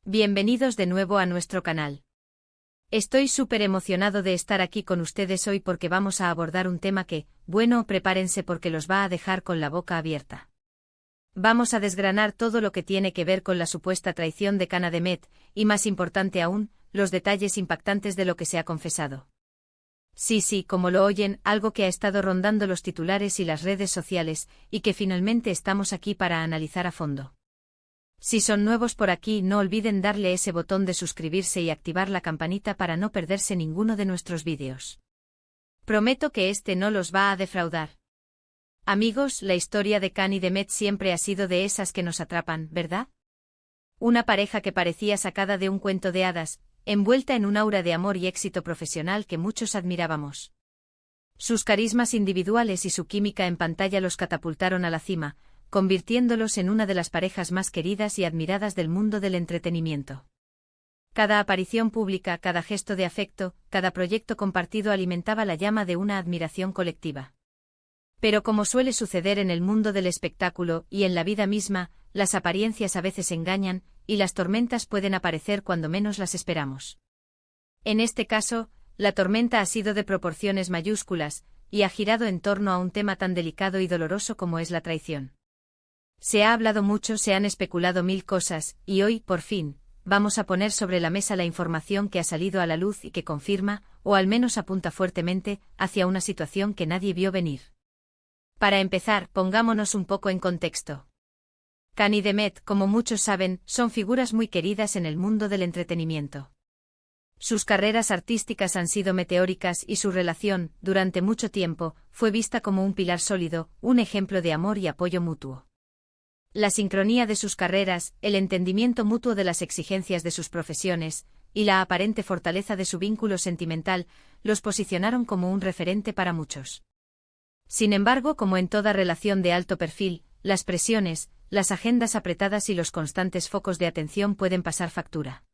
Bienvenidos de nuevo a nuestro canal. Estoy súper emocionado de estar aquí con ustedes hoy porque vamos a abordar un tema que, bueno, prepárense porque los va a dejar con la boca abierta. Vamos a desgranar todo lo que tiene que ver con la supuesta traición de Kana Demet, y más importante aún, los detalles impactantes de lo que se ha confesado. Sí, como lo oyen, algo que ha estado rondando los titulares y las redes sociales, y que finalmente estamos aquí para analizar a fondo. Si son nuevos por aquí, no olviden darle ese botón de suscribirse y activar la campanita para no perderse ninguno de nuestros vídeos. Prometo que este no los va a defraudar. Amigos, la historia de Kana y Demet siempre ha sido de esas que nos atrapan, ¿verdad? Una pareja que parecía sacada de un cuento de hadas, envuelta en un aura de amor y éxito profesional que muchos admirábamos. Sus carismas individuales y su química en pantalla los catapultaron a la cima, convirtiéndolos en una de las parejas más queridas y admiradas del mundo del entretenimiento. Cada aparición pública, cada gesto de afecto, cada proyecto compartido alimentaba la llama de una admiración colectiva. Pero como suele suceder en el mundo del espectáculo y en la vida misma, las apariencias a veces engañan, y las tormentas pueden aparecer cuando menos las esperamos. En este caso, la tormenta ha sido de proporciones mayúsculas, y ha girado en torno a un tema tan delicado y doloroso como es la traición. Se ha hablado mucho, se han especulado mil cosas, y hoy, por fin, vamos a poner sobre la mesa la información que ha salido a la luz y que confirma, o al menos apunta fuertemente, hacia una situación que nadie vio venir. Para empezar, pongámonos un poco en contexto. Kana y Demet, como muchos saben, son figuras muy queridas en el mundo del entretenimiento. Sus carreras artísticas han sido meteóricas y su relación, durante mucho tiempo, fue vista como un pilar sólido, un ejemplo de amor y apoyo mutuo. La sincronía de sus carreras, el entendimiento mutuo de las exigencias de sus profesiones, y la aparente fortaleza de su vínculo sentimental, los posicionaron como un referente para muchos. Sin embargo, como en toda relación de alto perfil, las presiones, las agendas apretadas y los constantes focos de atención pueden pasar factura.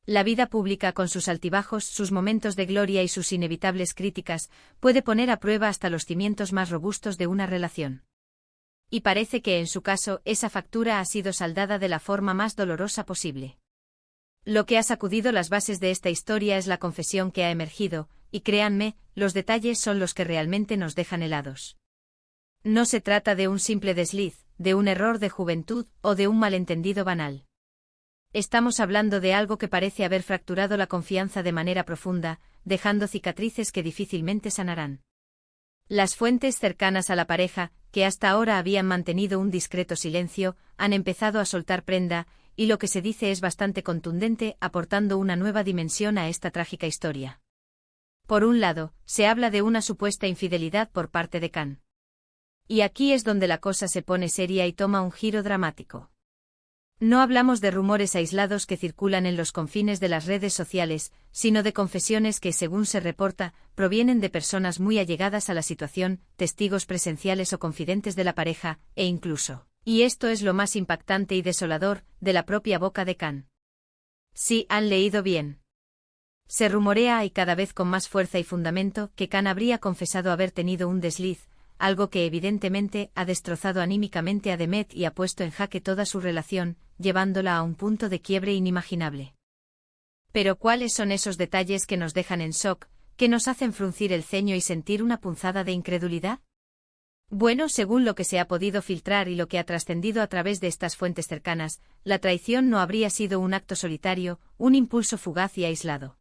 La vida pública, con sus altibajos, sus momentos de gloria y sus inevitables críticas, puede poner a prueba hasta los cimientos más robustos de una relación. Y parece que en su caso, esa factura ha sido saldada de la forma más dolorosa posible. Lo que ha sacudido las bases de esta historia es la confesión que ha emergido, y créanme, los detalles son los que realmente nos dejan helados. No se trata de un simple desliz, de un error de juventud o de un malentendido banal. Estamos hablando de algo que parece haber fracturado la confianza de manera profunda, dejando cicatrices que difícilmente sanarán. Las fuentes cercanas a la pareja, que hasta ahora habían mantenido un discreto silencio, han empezado a soltar prenda, y lo que se dice es bastante contundente, aportando una nueva dimensión a esta trágica historia. Por un lado, se habla de una supuesta infidelidad por parte de Kana. Y aquí es donde la cosa se pone seria y toma un giro dramático. No hablamos de rumores aislados que circulan en los confines de las redes sociales, sino de confesiones que, según se reporta, provienen de personas muy allegadas a la situación, testigos presenciales o confidentes de la pareja, e incluso, y esto es lo más impactante y desolador, de la propia boca de Kana. Sí, han leído bien. Se rumorea, y cada vez con más fuerza y fundamento, que Kana habría confesado haber tenido un desliz, algo que evidentemente ha destrozado anímicamente a Demet y ha puesto en jaque toda su relación, llevándola a un punto de quiebre inimaginable. Pero ¿cuáles son esos detalles que nos dejan en shock, que nos hacen fruncir el ceño y sentir una punzada de incredulidad? Bueno, según lo que se ha podido filtrar y lo que ha trascendido a través de estas fuentes cercanas, la traición no habría sido un acto solitario, un impulso fugaz y aislado.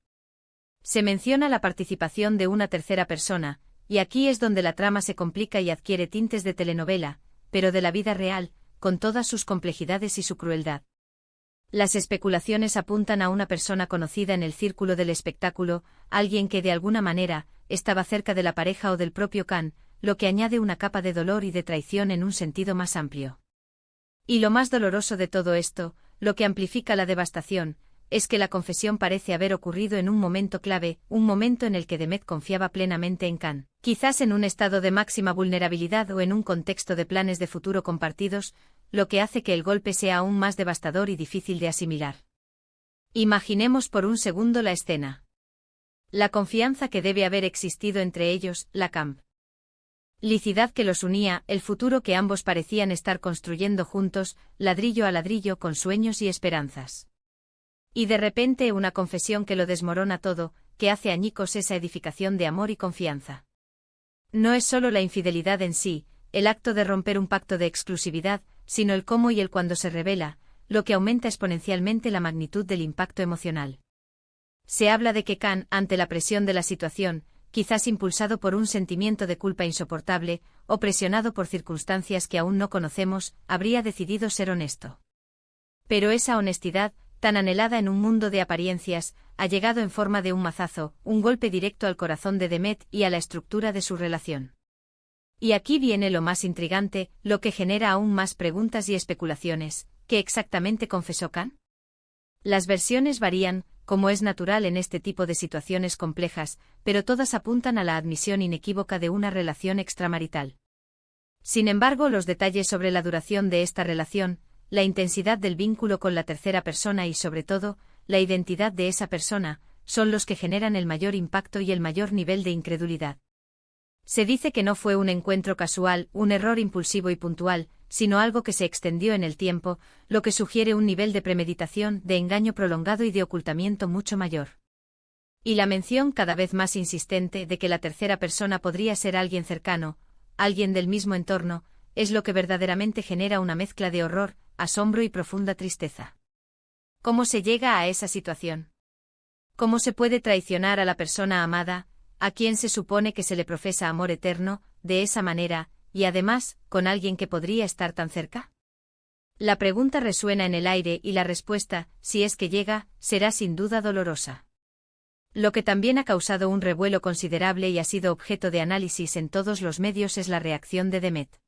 Se menciona la participación de una tercera persona, y aquí es donde la trama se complica y adquiere tintes de telenovela, pero de la vida real, con todas sus complejidades y su crueldad. Las especulaciones apuntan a una persona conocida en el círculo del espectáculo, alguien que de alguna manera estaba cerca de la pareja o del propio Kana, lo que añade una capa de dolor y de traición en un sentido más amplio. Y lo más doloroso de todo esto, lo que amplifica la devastación, es que la confesión parece haber ocurrido en un momento clave, un momento en el que Demet confiaba plenamente en Kana, quizás en un estado de máxima vulnerabilidad o en un contexto de planes de futuro compartidos, lo que hace que el golpe sea aún más devastador y difícil de asimilar. Imaginemos por un segundo la escena. La confianza que debe haber existido entre ellos, la complicidad que los unía, el futuro que ambos parecían estar construyendo juntos, ladrillo a ladrillo con sueños y esperanzas. Y de repente una confesión que lo desmorona todo, que hace añicos esa edificación de amor y confianza. No es solo la infidelidad en sí, el acto de romper un pacto de exclusividad, sino el cómo y el cuándo se revela, lo que aumenta exponencialmente la magnitud del impacto emocional. Se habla de que Khan, ante la presión de la situación, quizás impulsado por un sentimiento de culpa insoportable, o presionado por circunstancias que aún no conocemos, habría decidido ser honesto. Pero esa honestidad, tan anhelada en un mundo de apariencias, ha llegado en forma de un mazazo, un golpe directo al corazón de Demet y a la estructura de su relación. Y aquí viene lo más intrigante, lo que genera aún más preguntas y especulaciones. ¿Qué exactamente confesó Khan? Las versiones varían, como es natural en este tipo de situaciones complejas, pero todas apuntan a la admisión inequívoca de una relación extramarital. Sin embargo, los detalles sobre la duración de esta relación, la intensidad del vínculo con la tercera persona y, sobre todo, la identidad de esa persona, son los que generan el mayor impacto y el mayor nivel de incredulidad. Se dice que no fue un encuentro casual, un error impulsivo y puntual, sino algo que se extendió en el tiempo, lo que sugiere un nivel de premeditación, de engaño prolongado y de ocultamiento mucho mayor. Y la mención cada vez más insistente de que la tercera persona podría ser alguien cercano, alguien del mismo entorno, es lo que verdaderamente genera una mezcla de horror, asombro y profunda tristeza. ¿Cómo se llega a esa situación? ¿Cómo se puede traicionar a la persona amada, a quien se supone que se le profesa amor eterno, de esa manera, y además, con alguien que podría estar tan cerca? La pregunta resuena en el aire y la respuesta, si es que llega, será sin duda dolorosa. Lo que también ha causado un revuelo considerable y ha sido objeto de análisis en todos los medios es la reacción de Demet.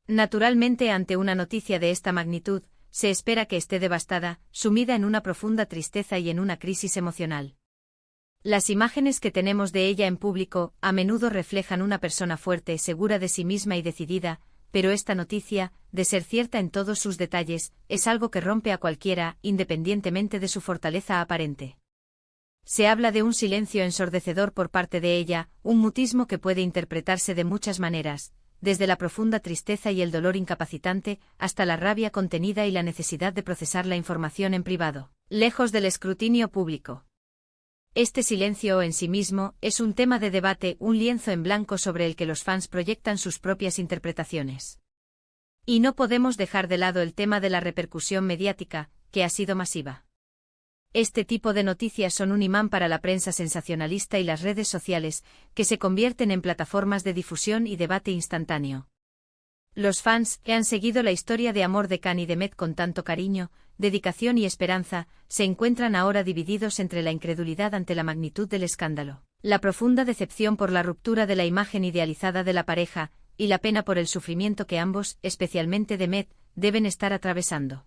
Naturalmente, ante una noticia de esta magnitud, se espera que esté devastada, sumida en una profunda tristeza y en una crisis emocional. Las imágenes que tenemos de ella en público a menudo reflejan una persona fuerte, segura de sí misma y decidida, pero esta noticia, de ser cierta en todos sus detalles, es algo que rompe a cualquiera, independientemente de su fortaleza aparente. Se habla de un silencio ensordecedor por parte de ella, un mutismo que puede interpretarse de muchas maneras, desde la profunda tristeza y el dolor incapacitante, hasta la rabia contenida y la necesidad de procesar la información en privado, lejos del escrutinio público. Este silencio en sí mismo es un tema de debate, un lienzo en blanco sobre el que los fans proyectan sus propias interpretaciones. Y no podemos dejar de lado el tema de la repercusión mediática, que ha sido masiva. Este tipo de noticias son un imán para la prensa sensacionalista y las redes sociales, que se convierten en plataformas de difusión y debate instantáneo. Los fans, que han seguido la historia de amor de Khan y Demet con tanto cariño, dedicación y esperanza, se encuentran ahora divididos entre la incredulidad ante la magnitud del escándalo, la profunda decepción por la ruptura de la imagen idealizada de la pareja, y la pena por el sufrimiento que ambos, especialmente Demet, deben estar atravesando.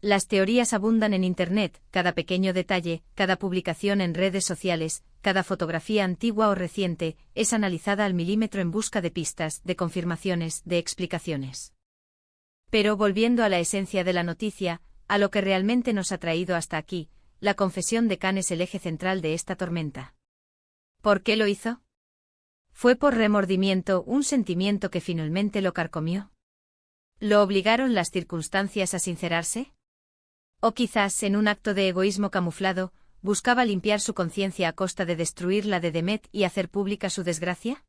Las teorías abundan en Internet, cada pequeño detalle, cada publicación en redes sociales, cada fotografía antigua o reciente, es analizada al milímetro en busca de pistas, de confirmaciones, de explicaciones. Pero volviendo a la esencia de la noticia, a lo que realmente nos ha traído hasta aquí, la confesión de Khan es el eje central de esta tormenta. ¿Por qué lo hizo? ¿Fue por remordimiento, un sentimiento que finalmente lo carcomió? ¿Lo obligaron las circunstancias a sincerarse? O quizás, en un acto de egoísmo camuflado, buscaba limpiar su conciencia a costa de destruir la de Demet y hacer pública su desgracia?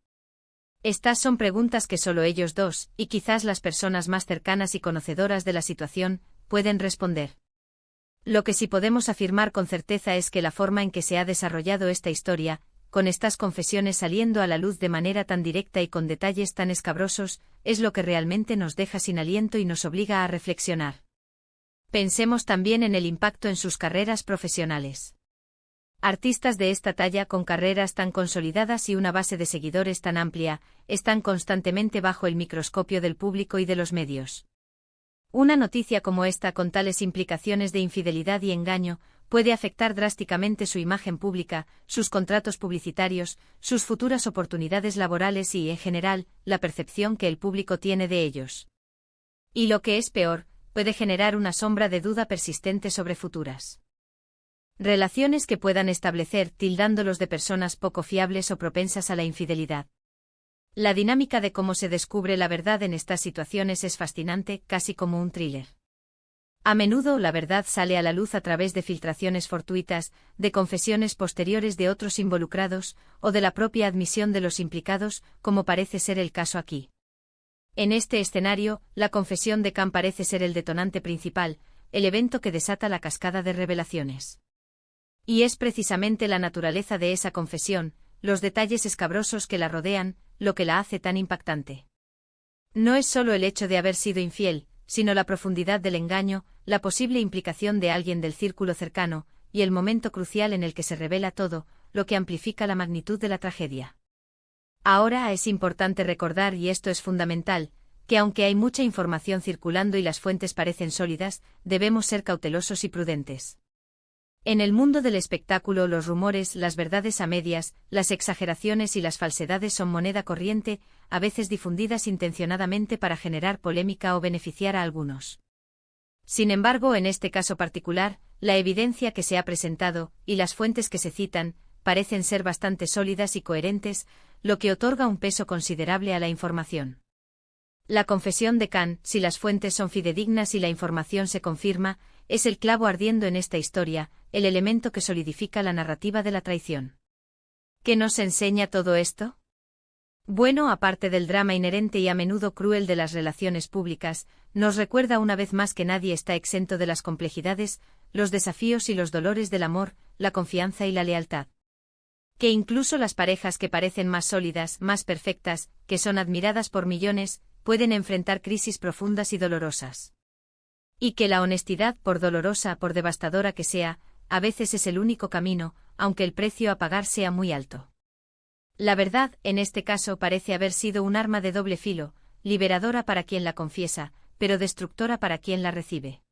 Estas son preguntas que solo ellos dos, y quizás las personas más cercanas y conocedoras de la situación, pueden responder. Lo que sí podemos afirmar con certeza es que la forma en que se ha desarrollado esta historia, con estas confesiones saliendo a la luz de manera tan directa y con detalles tan escabrosos, es lo que realmente nos deja sin aliento y nos obliga a reflexionar. Pensemos también en el impacto en sus carreras profesionales. Artistas de esta talla con carreras tan consolidadas y una base de seguidores tan amplia, están constantemente bajo el microscopio del público y de los medios. Una noticia como esta con tales implicaciones de infidelidad y engaño, puede afectar drásticamente su imagen pública, sus contratos publicitarios, sus futuras oportunidades laborales y, en general, la percepción que el público tiene de ellos. Y lo que es peor, puede generar una sombra de duda persistente sobre futuras relaciones que puedan establecer, tildándolos de personas poco fiables o propensas a la infidelidad. La dinámica de cómo se descubre la verdad en estas situaciones es fascinante, casi como un thriller. A menudo la verdad sale a la luz a través de filtraciones fortuitas, de confesiones posteriores de otros involucrados, o de la propia admisión de los implicados, como parece ser el caso aquí. En este escenario, la confesión de Khan parece ser el detonante principal, el evento que desata la cascada de revelaciones. Y es precisamente la naturaleza de esa confesión, los detalles escabrosos que la rodean, lo que la hace tan impactante. No es solo el hecho de haber sido infiel, sino la profundidad del engaño, la posible implicación de alguien del círculo cercano, y el momento crucial en el que se revela todo, lo que amplifica la magnitud de la tragedia. Ahora es importante recordar, y esto es fundamental, que aunque hay mucha información circulando y las fuentes parecen sólidas, debemos ser cautelosos y prudentes. En el mundo del espectáculo, los rumores, las verdades a medias, las exageraciones y las falsedades son moneda corriente, a veces difundidas intencionadamente para generar polémica o beneficiar a algunos. Sin embargo, en este caso particular, la evidencia que se ha presentado, y las fuentes que se citan, parecen ser bastante sólidas y coherentes, lo que otorga un peso considerable a la información. La confesión de Khan, si las fuentes son fidedignas y la información se confirma, es el clavo ardiendo en esta historia, el elemento que solidifica la narrativa de la traición. ¿Qué nos enseña todo esto? Bueno, aparte del drama inherente y a menudo cruel de las relaciones públicas, nos recuerda una vez más que nadie está exento de las complejidades, los desafíos y los dolores del amor, la confianza y la lealtad. Que incluso las parejas que parecen más sólidas, más perfectas, que son admiradas por millones, pueden enfrentar crisis profundas y dolorosas. Y que la honestidad, por dolorosa, por devastadora que sea, a veces es el único camino, aunque el precio a pagar sea muy alto. La verdad, en este caso, parece haber sido un arma de doble filo, liberadora para quien la confiesa, pero destructora para quien la recibe.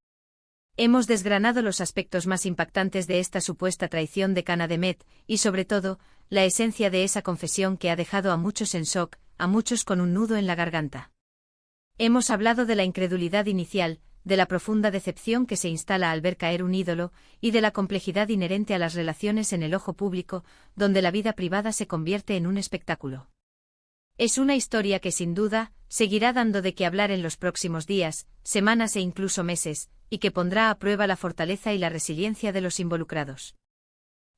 Hemos desgranado los aspectos más impactantes de esta supuesta traición de Khan a Demet, y sobre todo, la esencia de esa confesión que ha dejado a muchos en shock, a muchos con un nudo en la garganta. Hemos hablado de la incredulidad inicial, de la profunda decepción que se instala al ver caer un ídolo, y de la complejidad inherente a las relaciones en el ojo público, donde la vida privada se convierte en un espectáculo. Es una historia que sin duda, seguirá dando de qué hablar en los próximos días, semanas e incluso meses, y que pondrá a prueba la fortaleza y la resiliencia de los involucrados.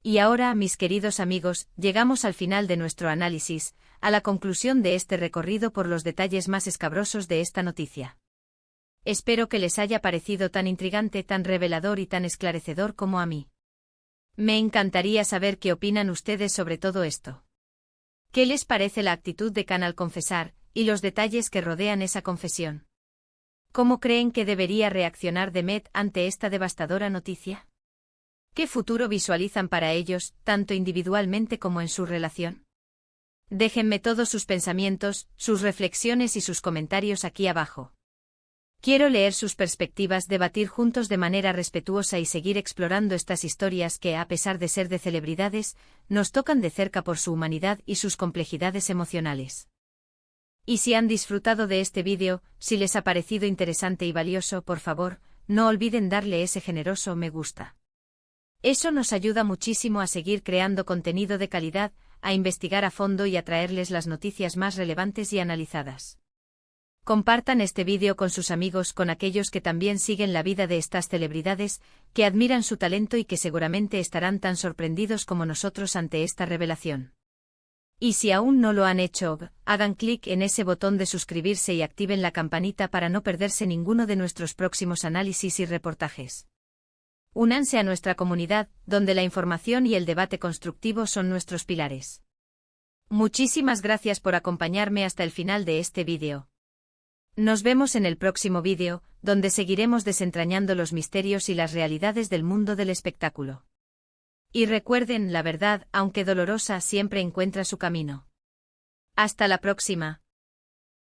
Y ahora, mis queridos amigos, llegamos al final de nuestro análisis, a la conclusión de este recorrido por los detalles más escabrosos de esta noticia. Espero que les haya parecido tan intrigante, tan revelador y tan esclarecedor como a mí. Me encantaría saber qué opinan ustedes sobre todo esto. ¿Qué les parece la actitud de Khan al confesar, y los detalles que rodean esa confesión? ¿Cómo creen que debería reaccionar Demet ante esta devastadora noticia? ¿Qué futuro visualizan para ellos, tanto individualmente como en su relación? Déjenme todos sus pensamientos, sus reflexiones y sus comentarios aquí abajo. Quiero leer sus perspectivas, debatir juntos de manera respetuosa y seguir explorando estas historias que, a pesar de ser de celebridades, nos tocan de cerca por su humanidad y sus complejidades emocionales. Y si han disfrutado de este vídeo, si les ha parecido interesante y valioso, por favor, no olviden darle ese generoso me gusta. Eso nos ayuda muchísimo a seguir creando contenido de calidad, a investigar a fondo y a traerles las noticias más relevantes y analizadas. Compartan este vídeo con sus amigos, con aquellos que también siguen la vida de estas celebridades, que admiran su talento y que seguramente estarán tan sorprendidos como nosotros ante esta revelación. Y si aún no lo han hecho, hagan clic en ese botón de suscribirse y activen la campanita para no perderse ninguno de nuestros próximos análisis y reportajes. Únanse a nuestra comunidad, donde la información y el debate constructivo son nuestros pilares. Muchísimas gracias por acompañarme hasta el final de este vídeo. Nos vemos en el próximo vídeo, donde seguiremos desentrañando los misterios y las realidades del mundo del espectáculo. Y recuerden, la verdad, aunque dolorosa, siempre encuentra su camino. Hasta la próxima.